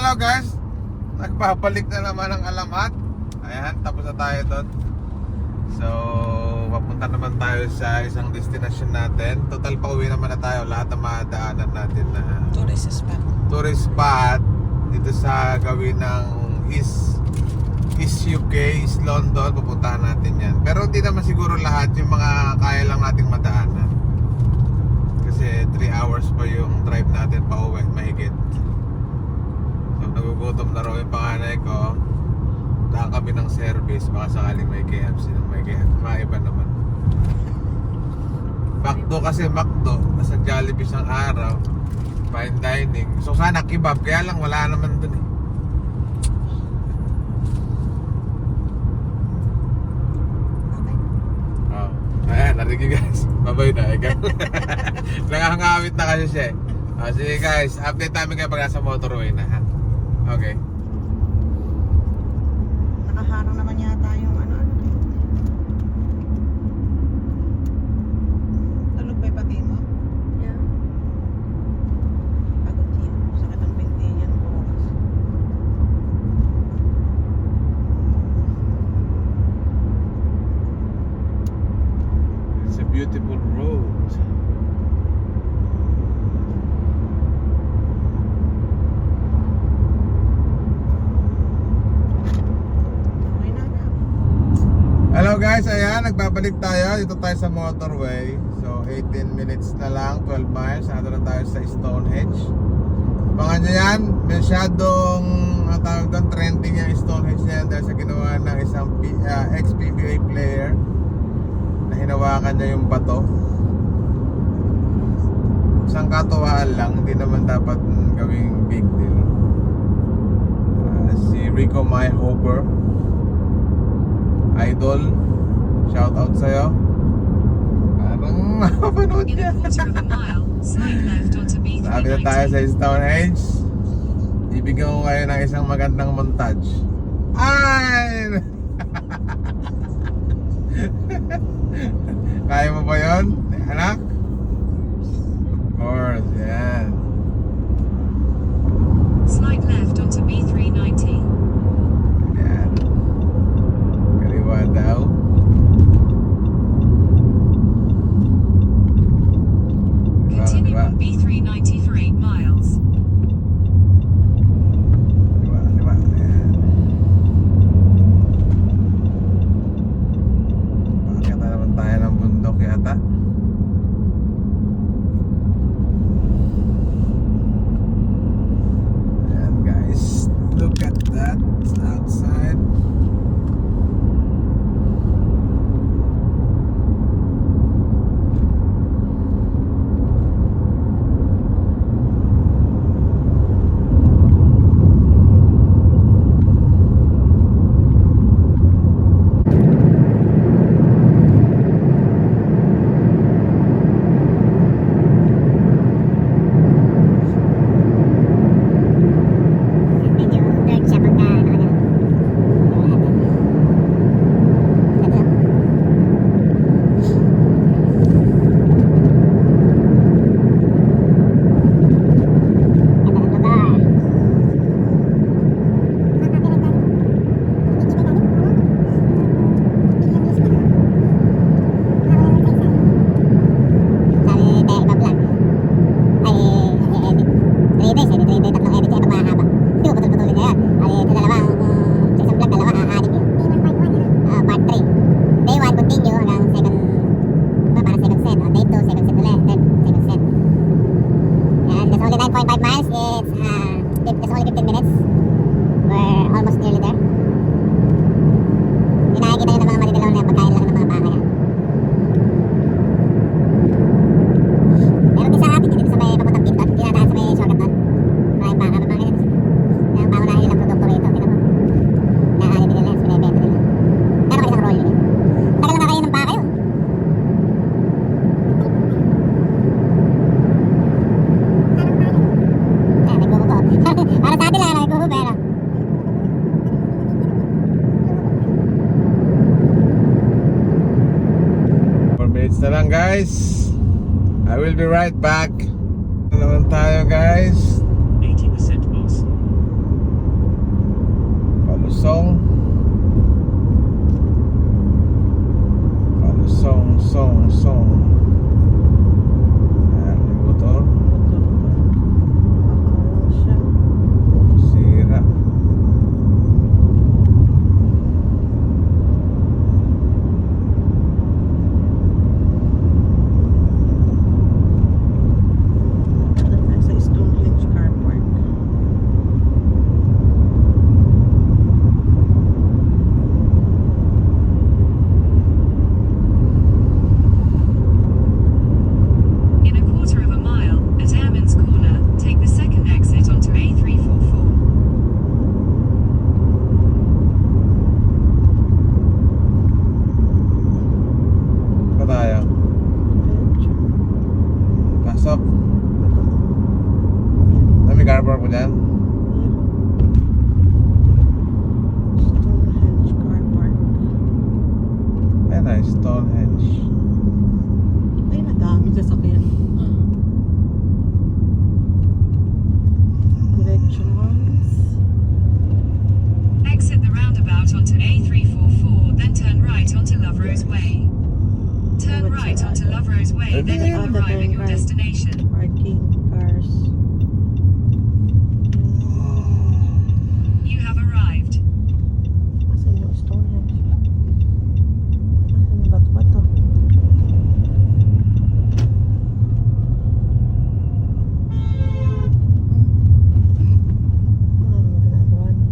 hello guys. Nagbabalik na naman ang alamat. Ayan, tapos na tayo doon. So, papunta naman tayo sa isang destination natin. Total pauwi naman na tayo. Lahat ng madaanan natin na tourist spot dito sa gawin ng East UK, East London. Pupuntahan natin yan. Pero hindi naman siguro lahat. Yung mga kaya lang nating madaanan. Kasi 3 hours pa yung drive natin pa uwi, mahigit. So nagugutom na raw yung panganay ko. Daan kami ng service, baka sakaling may KFC ng may maiba naman. McDo kasi McDo, nasa Jollibee isang araw, fine dining. So sana kebab, kaya lang wala naman dun eh. Ayan, narinig guys. Babay na, ikaw. Nangangawit na kasi siya eh. Sige guys, update namin kayo pag nasa motorway na ha. Okay. Nakaharang naman yata yung ano-ano. Tulog ba yung pati mo? Yeah. Pagod yun. Sakit ang binti yan. Bukas. It's a beautiful road. Okay na na. Hello guys, ayan, nagbabalik tayo. Dito tayo sa motorway. So 18 minutes na lang, 12 miles. Nandito na tayo sa Stonehenge. Pangan nyo yan, masyadong tawag doon, trending yung Stonehenge na yan dahil sa ginawa ng isang ex-PBA player na hinawakan niya yung bato. Isang katuwaan lang, hindi naman dapat gawing big deal. Si Rico Mayhofer, idol, shout out sa'yo. Parang mapapanood In niya. a quarter of a mile, slide left onto Sabi na tayo sa B390. Stonehenge. Ibigyan ko kayo ng isang magandang montage. Ay! Kaya mo ba yun, anak? Of course, yan. Slide left onto B390. Yan. Kaliwa daw. Continue Kaliwa, on B390 for 8 miles. kaliwa. Yan. Pakita naman tayo ng bundok yata. Ayan guys, look at that. It's outside. Medyo dirt siya pagka ano. Na lang guys. I will be right back. Naman tayo guys. 80% boss. Kalusong. Song. Ayan, may motor. Motor ba? Pakarong siya. Sira. Doon tayo sa Stonehenge Car Park. In a quarter of a mile, at Airman's Corner, take the second exit onto A344. Pa tayo. Diretso. Pasok. May car park mo dyan? Stonehenge Car Park. Ayan na, Stonehenge. Ay, madami sasakyan. Directions. Exit the roundabout onto A344, then turn right onto Loverose Way. Turn right onto Loverose Way, then you Other arrive at turn your right. destination. Parking cars. You have arrived. Asan yung Stonehenge? Asan yung bato-bato? Ano naman ginagawa niya?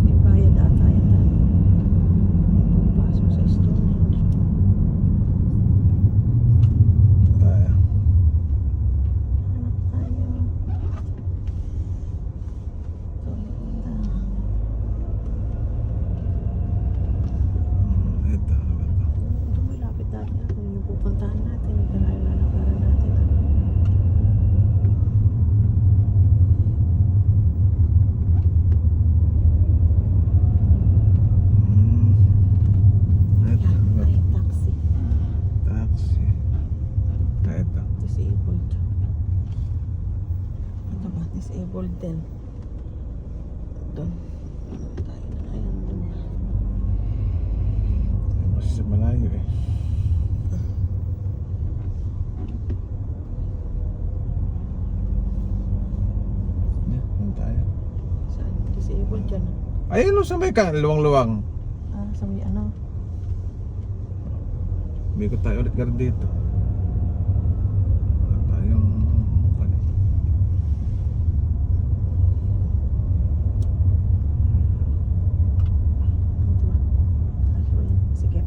May bayad ata yan. Pagpasok sa Stonehenge. Tayo. Hanap tayo. Ito, ano ba ito? Ito malapit dati ako yung pupuntahan natin. Yung lalakaran natin. Ito, Yan, ano ba ay ito? taxi. Taxi. Ito. Disabled. Ito ba? Disabled din. Doon. Tayo na ayan doon. Kasi sa malayo eh. Yan, yan tayo. Saan? Disabled dyan. Ayun o, sa may luwang-luwang. Ah, sa may ano? Bikot tayo ulit gar dito. Wala tayong ano. Ito ba? Ah, so yan. Sige.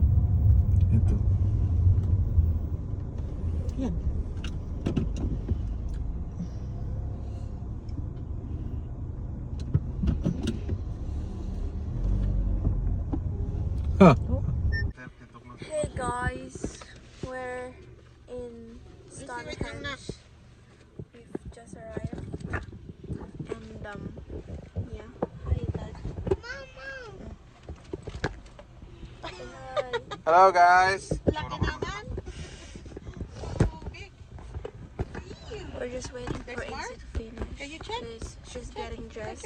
Ito. Yan. Ha! Oh. Hey guys, we're in Stonehenge. We've just arrived, and yeah. Hi, Dad. Mama. Say hi. Hello guys! We're just waiting for Izzy to finish. Can you check? She's getting dressed.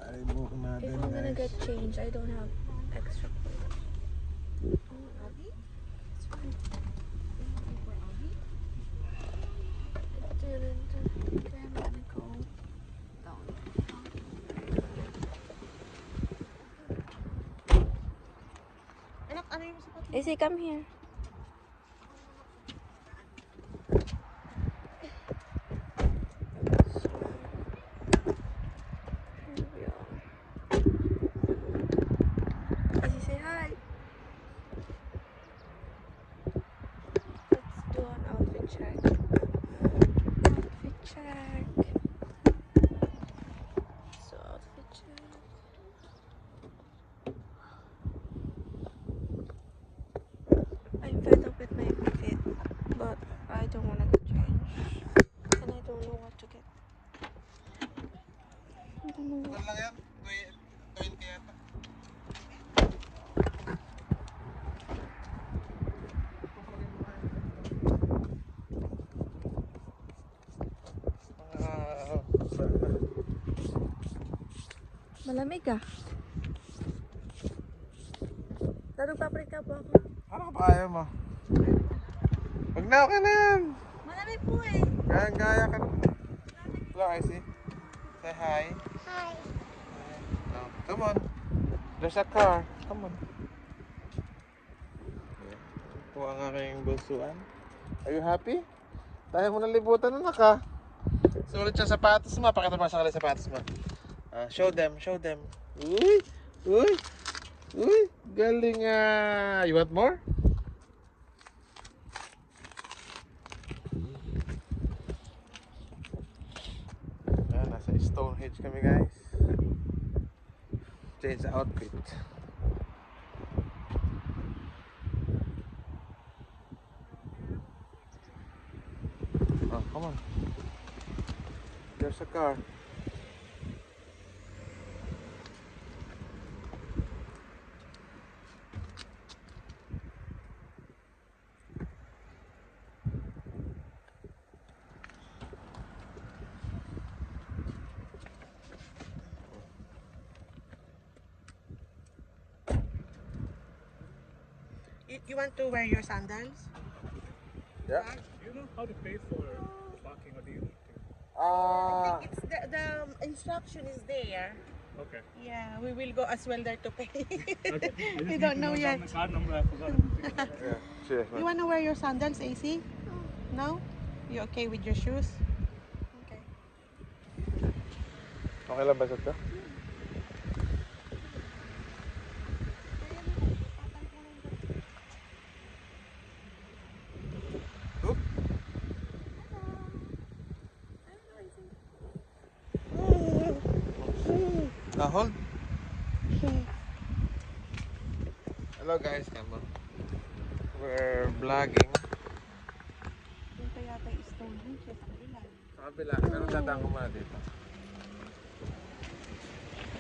Ay, buhok natin If I'm gonna guys. get changed, I don't have extra clothes. It's fine. Okay, I'm gonna go down. Anak, ano yung sapat? Izzy, come here. Here we are. Izzy, say hi. Let's do an outfit check. Outfit check. So outfit check. I'm fed up with my outfit, but I don't want to get changed, and I don't know what to get. I don't know what. Ano lang yan? Malamig ah. Darong paprika po ako. Ano ba ayaw mo? Wag na, okay na yan. Malamig po eh. Gaya ka na. Hello, Icy. Say hi. Hi. Oh, come on. There's a car. Come on. Ito ang aking bunsuan. Are you happy? Tayo mo nalibutan na naka. Sulit siya sapatos mo. Pakita mo sa kanila sapatos mo. Show them, show them. Uy! Uy! Uy! Galing ah! You want more? Nasa Stonehenge kami guys. Change the outfit. Oh, come on. There's a car. You want to wear your sandals? Yeah. Do you know how to pay for parking or do you need to? It's the instruction is there. Okay. Yeah, we will go as well there to pay. Okay. I just We need don't to know note yet. down the card number. I forgot. Yeah. Cheers, You man. wanna wear your sandals, AC? No? You okay with your shoes? Okay. Okay lang ba ito? Oop. Hold. Hello guys, come on. We're vlogging. Yung pa yata yung Stonehenge sa kabila. Sa kabila, pero dadaan ko muna dito.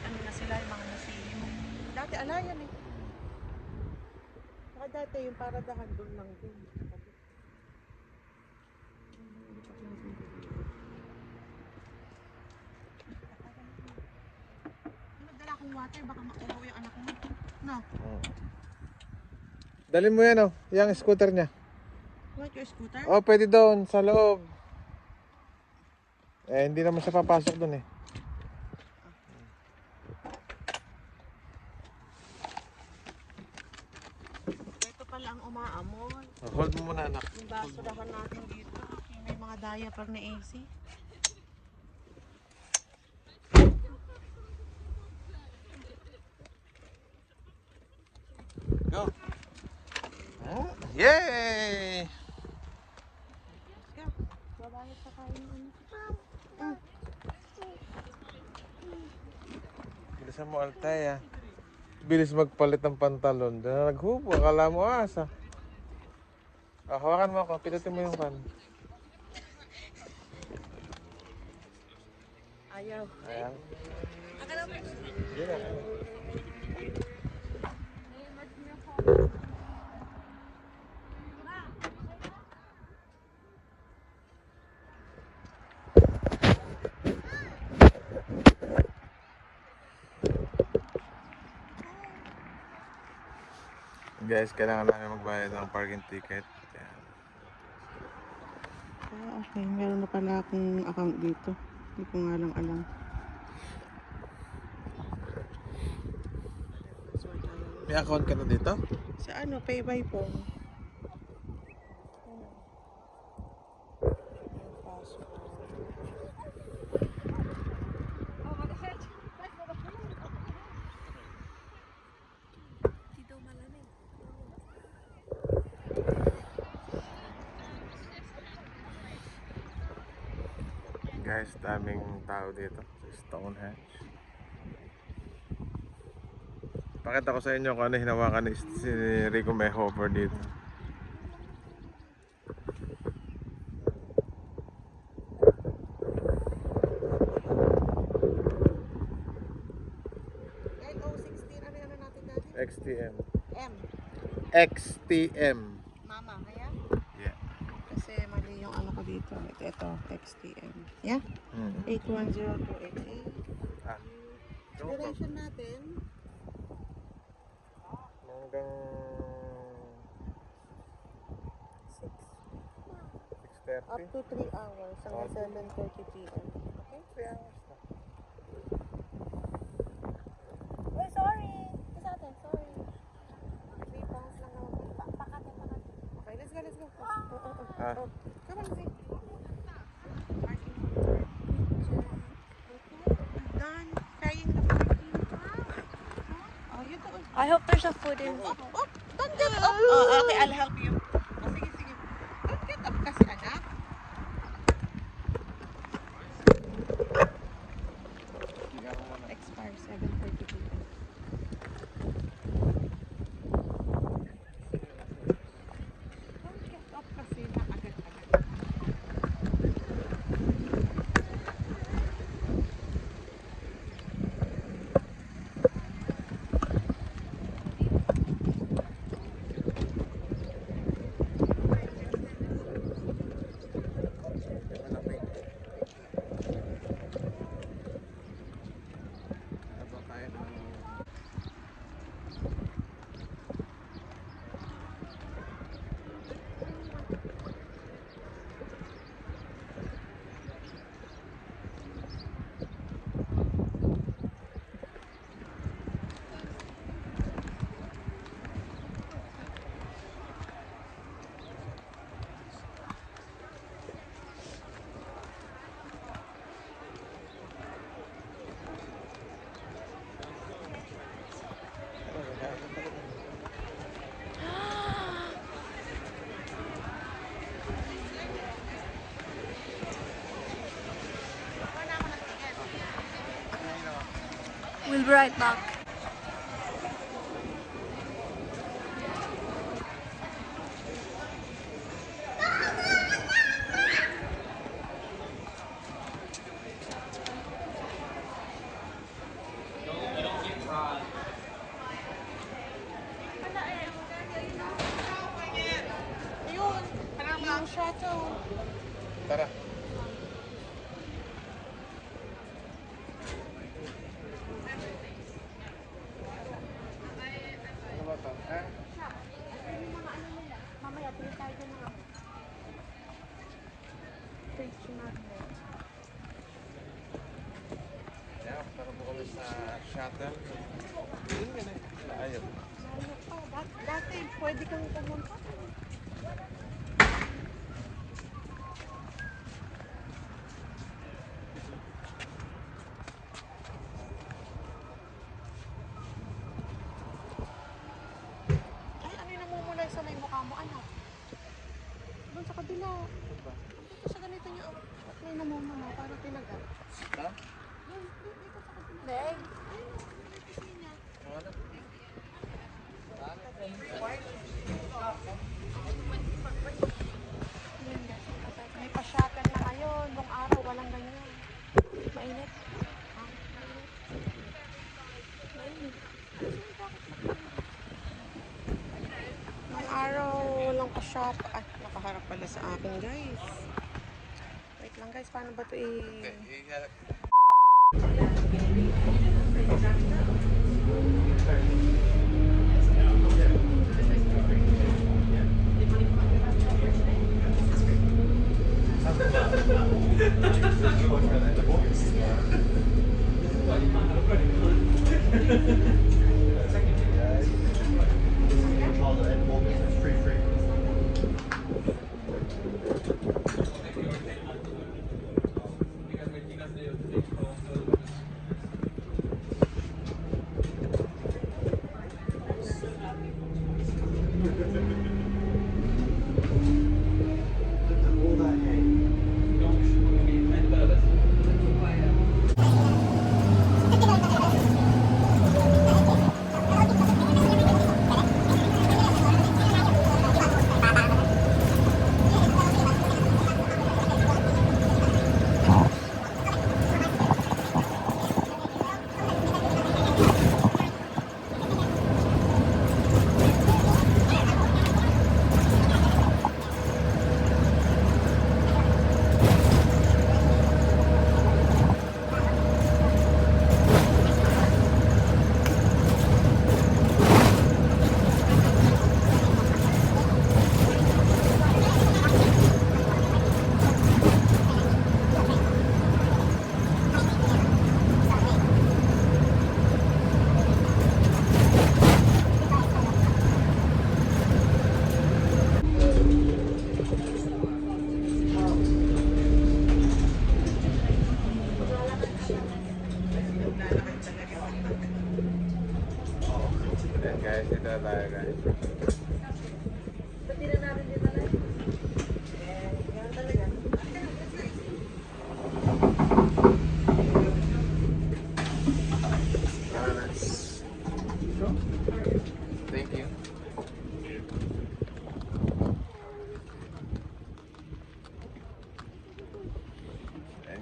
Ano na sila yung mga museum. Dati ala yan eh. Saka dati yung paradahan doon lang din. Magdala akong water, baka makuha yung anak mo. No? Dalhin mo yan oh, yung scooter niya. Want your scooter? Oh, pwede doon, sa loob. Eh, hindi naman siya papasok doon eh. Ito pala ang umaamoy. Hold mo muna anak. Yung basurahan natin dito. Yung may mga diaper na AC. Go. Yay! Yeah. Babayad pa tayo ng ano. Bilisan mo Altay ah. Bilis magpalit ng pantalon. Diyan na naghubo. Akala mo asa. Hawakan mo ako. Pinutin mo yung kan. Ayaw. Ayan. Akala mo. Yun na. Guys, kailangan namin magbayad ng parking ticket. Ayan. Okay, meron na pala akong account dito. Hindi ko nga lang alam. May account ka na dito? Sa ano, pay by phone. Guys, daming tao dito sa Stonehenge. Pakita ko sa inyo kung ano hinawakan ni si Rico Mayhofer dito. NO16, ano yan natin dati? XTM. M. XTM. Mama, kaya? Yeah. Kasi mali yung ano ko dito. Ito, XTM. Yeah? Mm. 810288. Ah. Duration natin. Hanggang 6. 6:30. Up to 3 hours hanggang 7:30 p.m. Okay? 3 hours na. Uy, sorry! Ito sa atin, sorry. 3 pounds lang naman. Pakatin. Okay, let's go. Ah. Oh, come on, see. Done carrying the parking. Oh, you don't. I hope there's a food in. Don't get up. Oh, okay, I'll help you. Oh, sige. Don't get up kasi, anak. Expire 7:30 p.m. Don't get up kasi na agad-agad. Malamig. Habang tayo ng We'll be right back. Ayun, parang lang siya to. Tara. Ano ba to? Mamaya, tuloy tayo dyan ng page natin. Yeah, tara po kami sa shuttle. Yun nga na. Ayaw. Ano pa? Dati, pwede kang pumunta. Ay, ano yung namumulay sa may mukha mo, anak? Doon sa kabila. Dito sa ganito niya, may namumulay, parang tinaga. Ha? Dito sa kabila. Meg? Ano? May pa-shuttle na ngayon. Nung araw, walang ganyan. Mainit. Nung araw, walang pa-shuttle. Ay, nakaharap pala sa akin, guys. Wait lang, guys. Paano ba ito Thank you.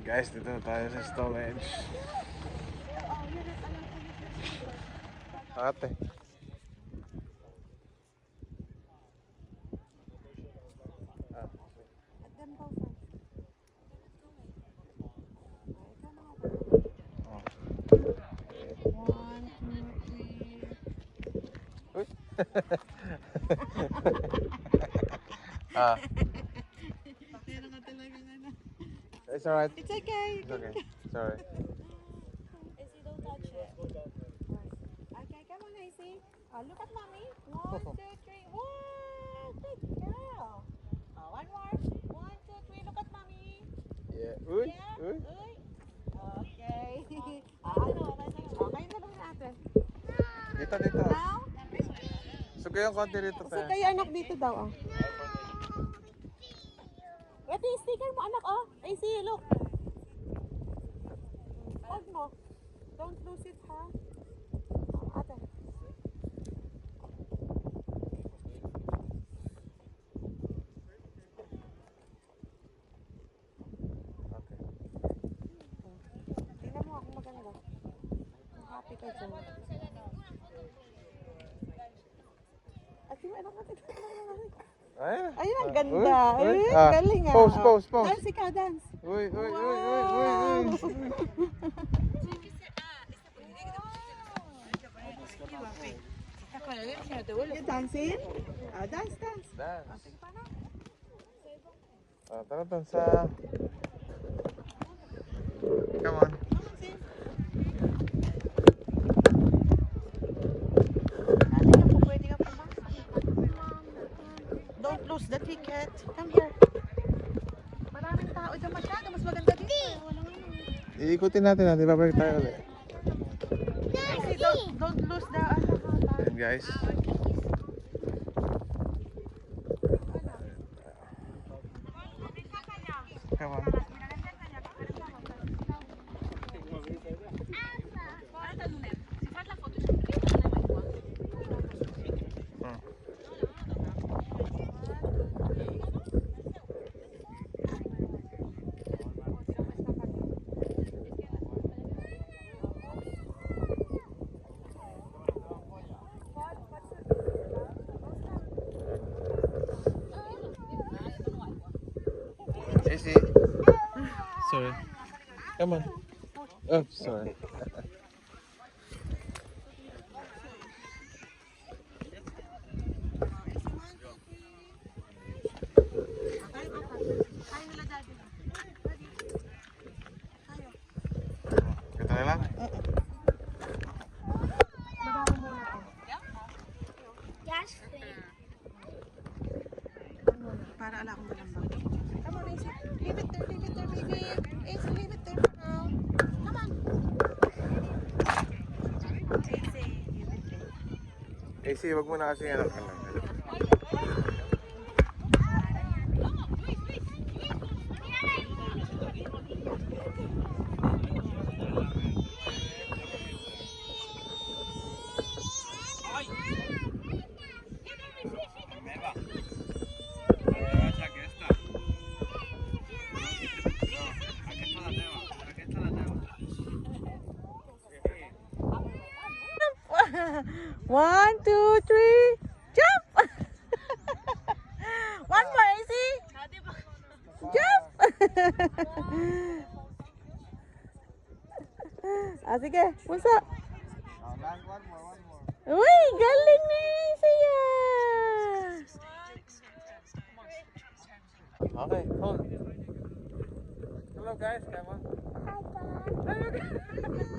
Guys, dito na tayo sa storage. Ate. Ah. It's alright. It's okay. It's okay. It's alright. Izzy, don't touch it. Okay, come on, Izzy. Look at mommy. 1, 2, 3. Whoa, good girl. One more. 1, 2, 3. Look at mommy. Yeah. Uy. Yeah. Uy. Uy. Okay. Okay na lang natin. Dito, dito. Now, Sugo yung konti dito so tayo. kayo anak dito daw, oh. Ito yung sticker mo, anak, oh. Izzy, look. Hold mo. Don't lose it, ha? Ate. Okay. Tingnan mo ako maganda. Happy ka dyan. At yung anak natin. Ayun. Ayun, ang ganda. Uy, uy. Ay, Ah, galing ah. pose, pose, pose. Dance ka, dance. Uy, uy, uy, uy, uy, uy. You dancing? Dance, dance. Dance. Tara dun sa... Come on. Pwede ka pumasok. Don't lose the ticket. Come here. Maraming tao dyan masyado. Mas maganda dito. Iikutin natin natin. Babalik tayo ulit. Kasi don't lose the Ayan guys. Come on. Easy. Sorry. Come on. Oh, sorry. Kita na lang. Para ala akong dalang bag. Come on, Izzy. Leave it there, baby. Izzy, leave it there now. Come on. Izzy, leave it there. Easy, wag mo na kasi anak ka lang. One, two, three, jump! One more, Izzy. Jump! Sige, pusa. Uy, galing ni Izzy ah. Okay, hold. Hello guys, come on. Hello guys.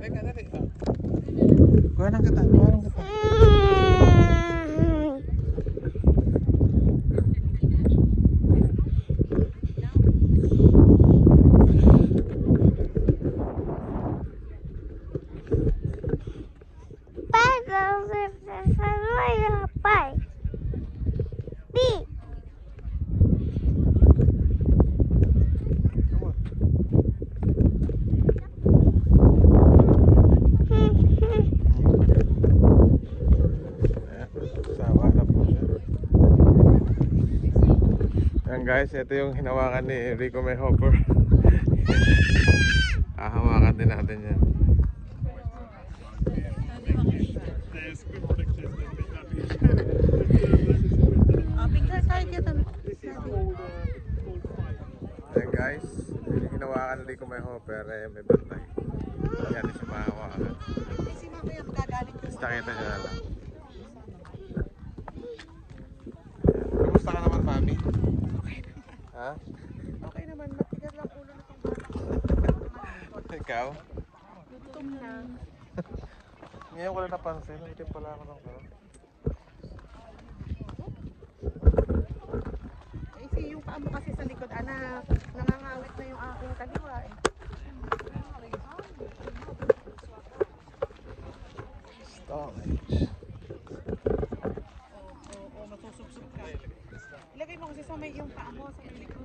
Halika, dali. Kuha ng kita, kuha ng kita. Sawa na po siya. Ayan guys, ito yung hinawakan ni Rico May Hopper. Hahawakan din natin yan. There's good protection. Picture tayo dito. Ayan guys, yung hinawakan ni Rico May Hopper, may bantay. Kaya di siya mahawakan. Kasi mamaya magagalit ko. Basta kita niya na lang. Kamusta ka naman, Mami? Ha? Okay naman, matigas lang ulo na itong bata. Ikaw? Gutom na. Ngayon ko lang napansin, hindi pala ako ng karoon. Kasi yung paa mo kasi sa likod, anak, nangangawit na yung aking kaliwa eh. Storage. Oo, masusubsob ka. Ilagay mo kasi sa may yung paa mo, sa may likod.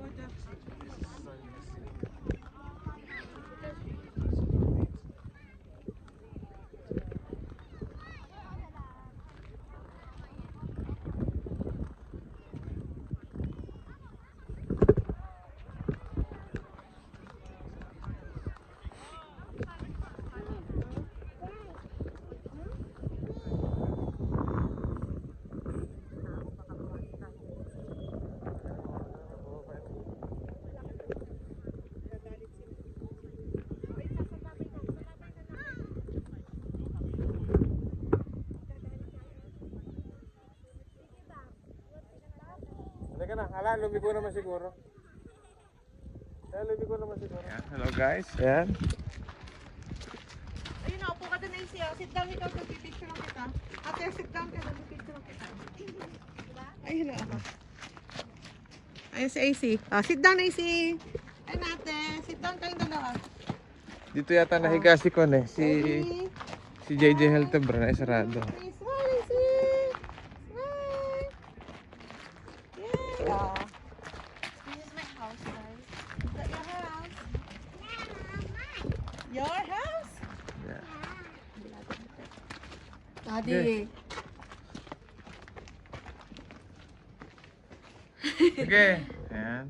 Halika na, hala, lumigo naman siguro. Lumigo naman siguro. Hello guys, ayan. Ayun na, upo ka doon, AC. Sit down ikaw, picture lang kita. Ate, sit down ka doon, picture lang kita. Ayun na ako. Ayun si AC. Sit down, AC. Ayun ate, sit down kayong dalawa. Dito yata nahiga si Kon eh, AC. si JJ Heltebra na isarado. Smile, AC. Smile. Yeah. This is my house, guys. Is that your house? Your house? Yeah. Daddy. Sige, ayan.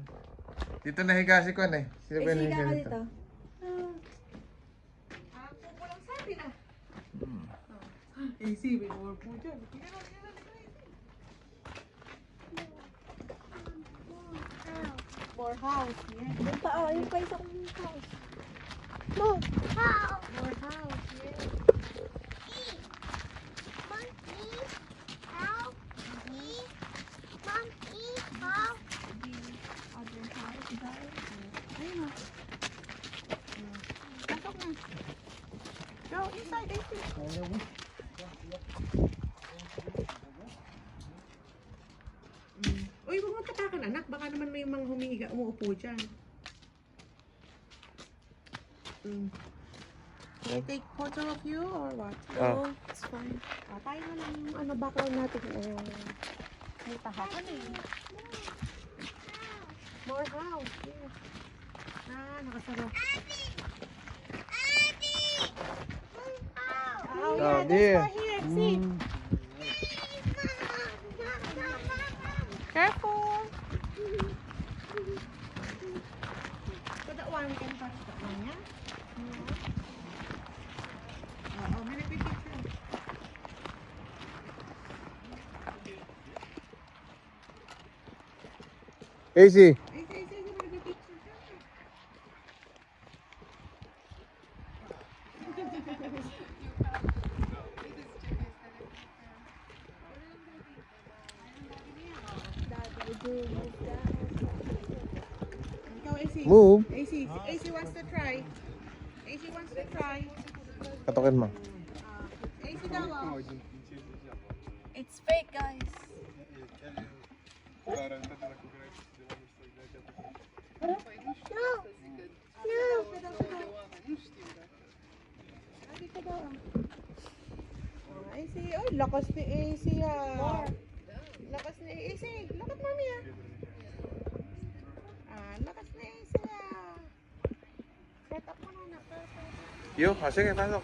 Dito nahiga si Kon eh. Sino ba yung nahiga dito? Ako lang sabi na. AC, may more po dyan. More house, yes. Yung pa, oh, yung pa isang house. More house, yes. Other house, guys. Ayun na. Pasok na. Go inside, AC. Uy, huwag mong tapakan, anak. Baka naman may mga humihiga, umuupo dyan. Can I take photo of you or what? Oh. It's fine. Tayo na lang yung ano, background natin. May tahakan eh. More house. Yes. Nakasara. Oh, yeah, Oh, that's dear. for here. See? Careful. So that one, we can touch that one, yeah? Oh, may nagpipicture. AC. Ay, may nagpipicture. Ikaw, AC. Move. AC wants to try. AC wants to try. Katukin mo. AC daw. Oh. It's fake, guys. AC. Oh, lakas ni AC ah. Lakas ni AC. Look at mommy ah. Lakas ni AC ah. Set up mo na. Perfect. Yo, sige, pasok.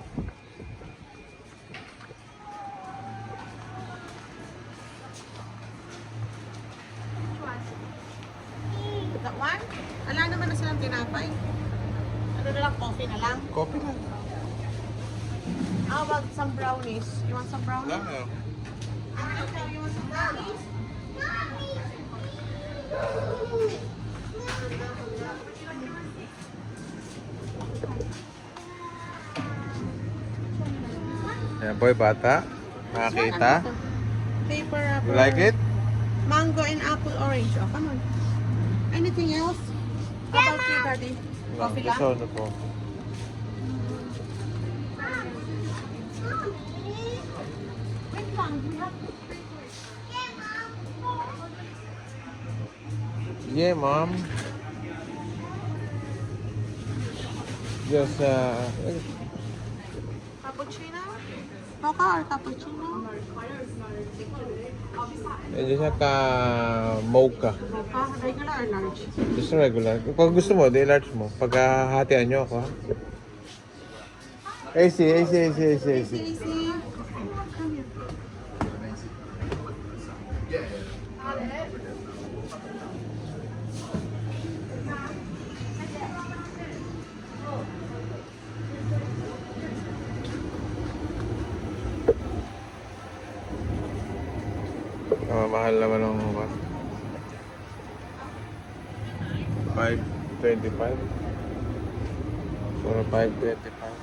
That one? Wala naman na silang tinapay. Ano na lang, coffee na lang. Coffee lang. How about some brownies? You want some brownies? Lang, oh. You want some brownies? Ayan, boy, bata. Nakakita. Paper wrapper. You like it? Mango and apple orange. Oh, come on. Anything else? How about you, Daddy? Coffee lang? Gusto na po. Wait lang. Yeah, mom. Just, Cappuccino? Mocha or cappuccino? just ka mocha. Mocha? Regular or large? Just regular. Pag gusto mo, di-large mo. Pagkahatian nyo ako, ha? AC. Easy. Mahal naman ang mga 525. Puro 525.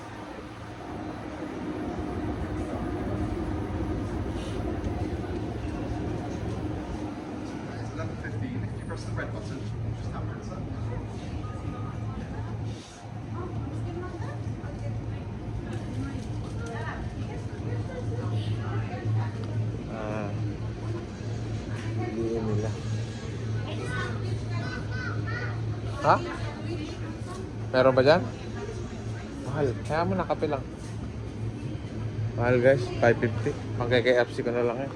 Hindi nila. Ha? Meron ba dyan? Mahal. Kaya mo na, kape lang. Mahal guys, 550. Pang KFC ko na lang eh.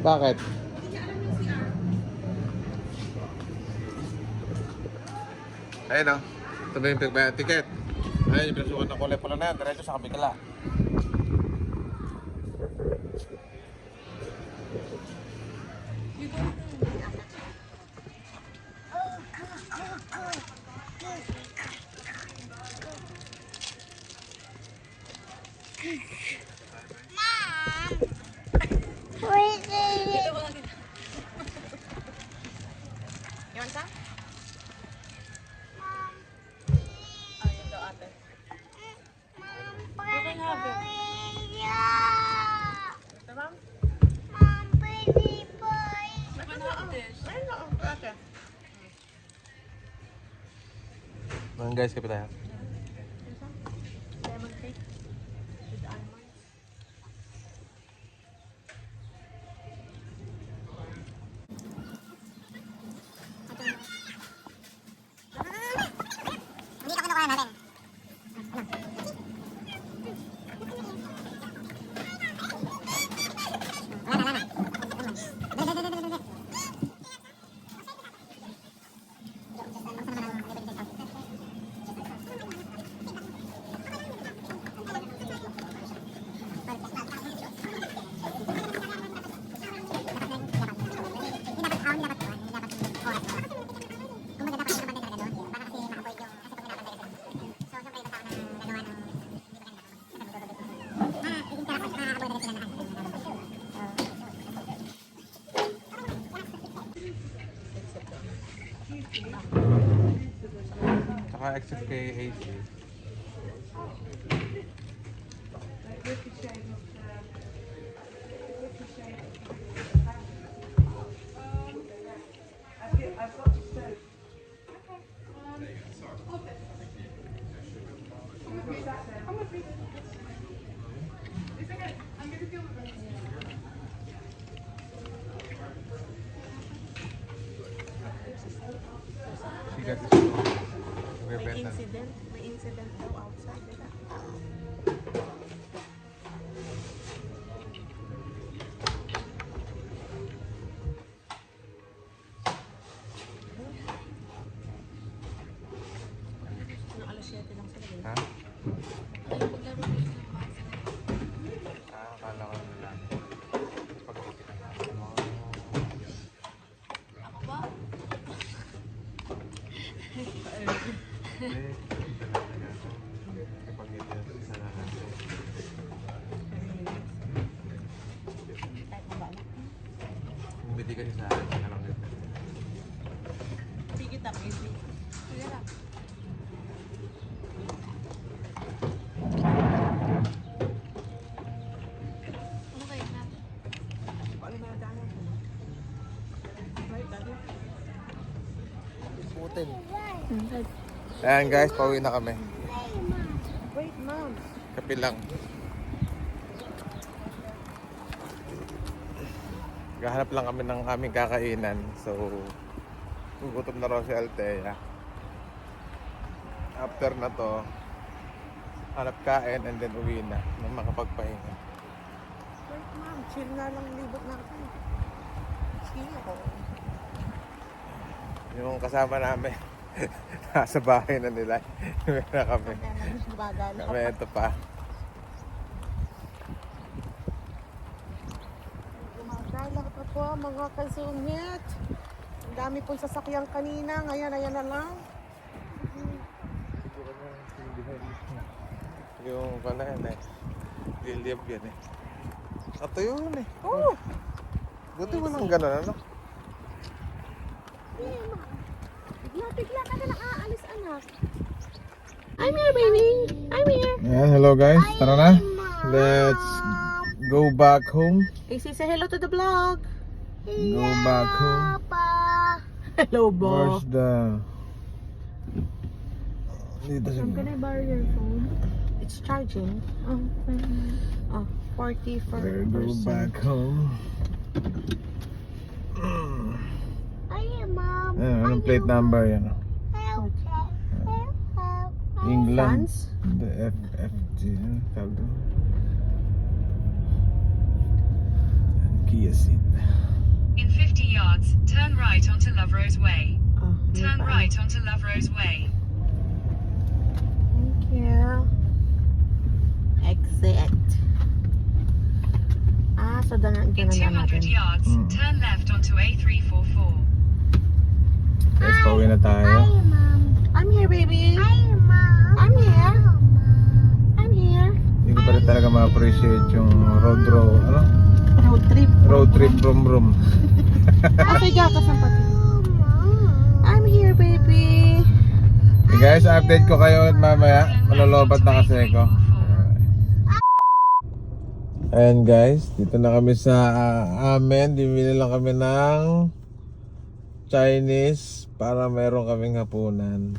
Bakit? Ayun o. Ito ba yung ticket? Ayun yung pinasukan ng kulay pula na yan. Diretso sa kabila. You want some? Ayun daw ate. You can have it. Ito ma'am? You can have this. Ayun daw ate. Mga guys, kapit tayo. Lemon cake with almonds. Hindi ka kinukuha natin. Wala na. except kay AC. Sigat is May nagbebenta. may incident daw outside, diba? Nung alas 7 lang sila, diba? Ha? Akala ko nila. Ako ba? Kahit mabala. Bumili kasi sa akin. Alam ko. Sige, tapos. Sige lang. Ano kayo natin? Paano ba nadaanan ko? Right, daddy? Ayan guys, pauwi na kami. Wait, mom. Kape lang. Gahanap lang kami ng aming kakainan. So, gugutom na raw si Althea. After na to, hanap kain and then uwi na nang makapagpahinga. Wait, mom. Chill na lang libot natin. Sige ako. Yung kasama namin, nasa bahay na nila. Uwi na kami. Bagal. Kami ito pa. Gumagalak pa po mga kasungit. Ang dami pong sasakyan kanina. Ngayon, ayan na lang. Yung pala yan eh. Liliab yan eh. Ato yun eh. Oh! Buti walang ganun ano? Bigla ka na nakaalis, anak. I'm here, baby. I'm here. Yeah, hello guys. Tara na. Let's go back home. AC, say hello to the vlog. Go back home. Hello, Bo. Where's the... Dito si... Can I borrow your phone? It's charging. Oh, 44%. Go back home. Anong plate number yan? England. France? The FFG. Ano tawag doon? Kia seat. In 50 yards, turn right onto Loverose Way. Oh, Turn right onto Loverose Way. Thank you. Exit. So dyan In 200 yards, turn left onto A344. Guys, pauwi na tayo. I'm here, baby. I'm here. I'm here. Hindi ko pa rin talaga ma-appreciate yung road trip room. Okay, gatas ng pati. I'm here, baby. Okay guys, update ko kayo at mamaya. Malolobat na kasi ako. Ayan guys, dito na kami sa amin. Bibili lang kami ng Chinese para meron kaming hapunan.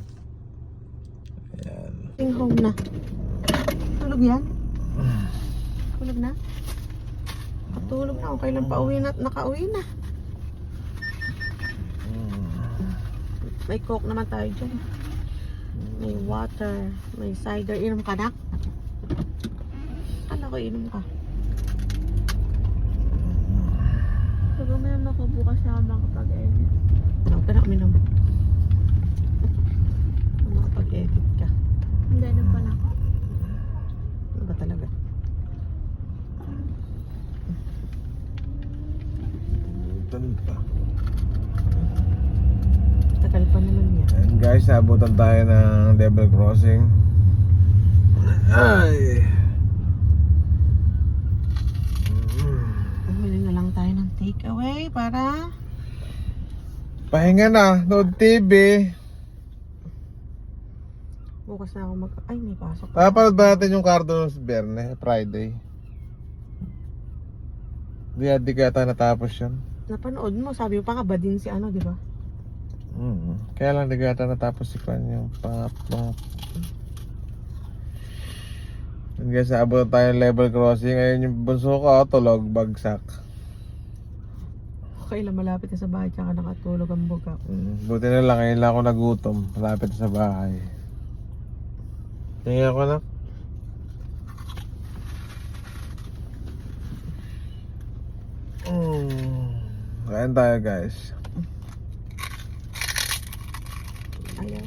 Ayan. Ting home na. Tulog yan? Tulog na? Tulog na. Okay lang pauwi na. Nakauwi na. May coke naman tayo dyan. May water. May cider. Inom ka na? Kala ko inom ka. Pag uminom ako bukas na makapag-edit. Okay na uminom. Makapag-edit ka. Hindi na pala ako. Ano ba talaga? Butan pa. Tagal pa naman yan. Ayan guys, abutan tayo ng Devil Crossing. Ay! Bumili na lang tayo ng takeaway para Pahinga na, nood TV. Bukas na ako ay, may pasok. Papanood ba natin yung Cardo sa Biyernes, Friday? Di kaya tayo natapos yun. Napanood mo, sabi mo pa nga ba din si ano, di ba? Kaya lang di kaya tayo natapos si Kwan yung Hanggang sa abot tayo ng level crossing. Ngayon yung bunso ko, tulog, bagsak. Okay lang, malapit na sa bahay, tsaka nakatulog ang buga. Buti na lang, ngayon lang ako nagutom. Malapit na sa bahay. Tingnan ko na. Kain tayo guys. Ayaw.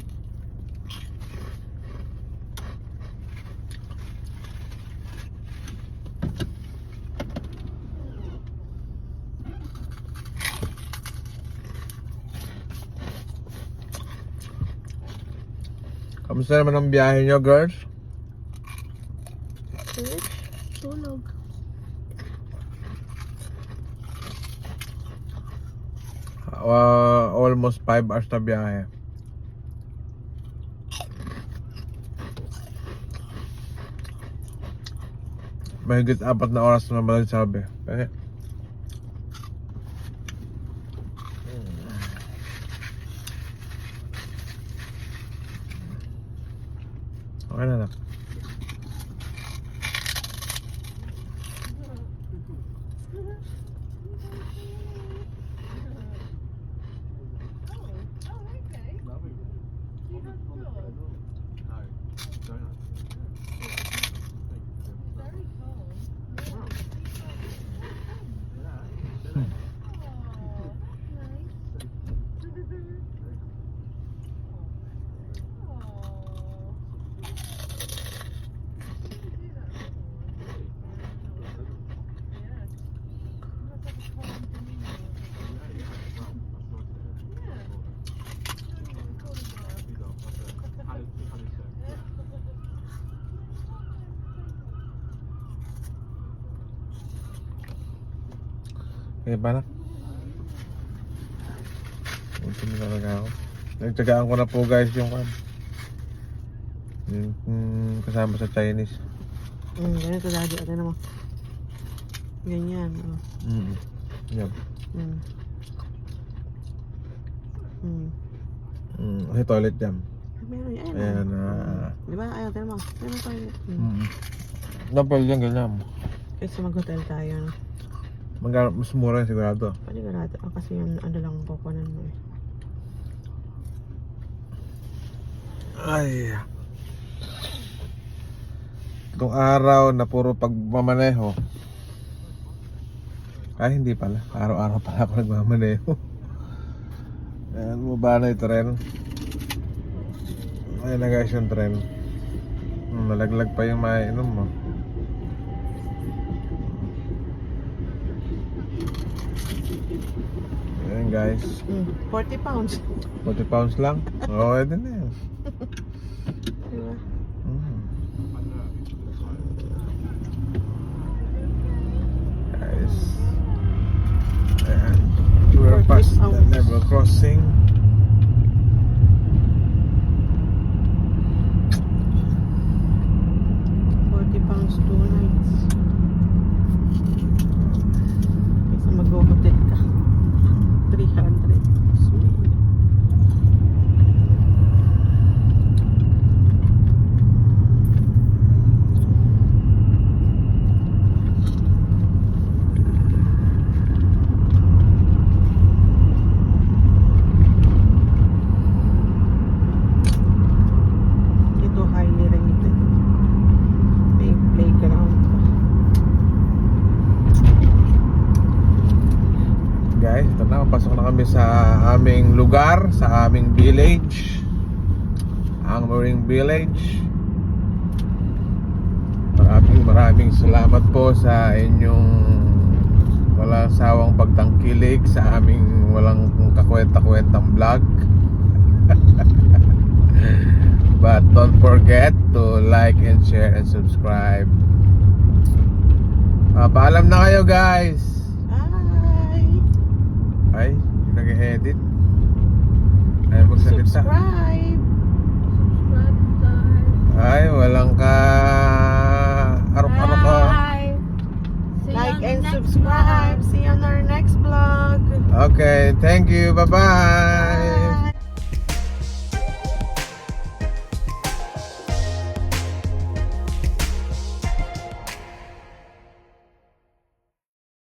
Kamusta naman ang biyahe nyo, girls? Tulog. Almost 5 hours na biyahe. Mahigit 4 na oras na naman sabi. Okay na lang. Okay ba na? Ito na talaga ako. Nagtsagaan ko na po guys yung kasama sa Chinese. Ganito lagi. Ate naman. Ganyan. Yan. Mm. Kasi toilet jam. Meron yan. Ayan Di ba? Ayaw, ate naman. Meron tayo. Napal yan ganyan. Kasi mag-hotel tayo. No? Mas mura sigurado. Panigurado. Kasi yung ano lang kukunan mo eh. Ay. Itong araw na puro pagmamaneho. Ay, hindi pala. Araw-araw pala ako nagmamaneho. Ayan, baba na yung tren. Ayan na guys yung tren. Malaglag pa yung mainom mo. Ayan guys. 40 pounds. 40 pounds lang. Okay din na yan. Diba? Guys. And we're past the level crossing. £40 2 nights. Kasi mag-hotel ka. 300. Ito highly rated. May playground pa. Guys, ito na, pasok na kami sa aming lugar, sa aming village, ang Mooring Village. Maraming salamat po sa inyong walang sawang pagtangkilik sa aming walang kakwenta-kwentang vlog. But don't forget to like and share and subscribe. Paalam na kayo guys. Bye! Ay, yung nag-edit. Ay, magsalita. Subscribe! Subscribe, guys. Ay, walang ka arok-arok. Bye. See you Like on the and next subscribe. vlog. See you on our next vlog. Okay, thank you. Bye-bye.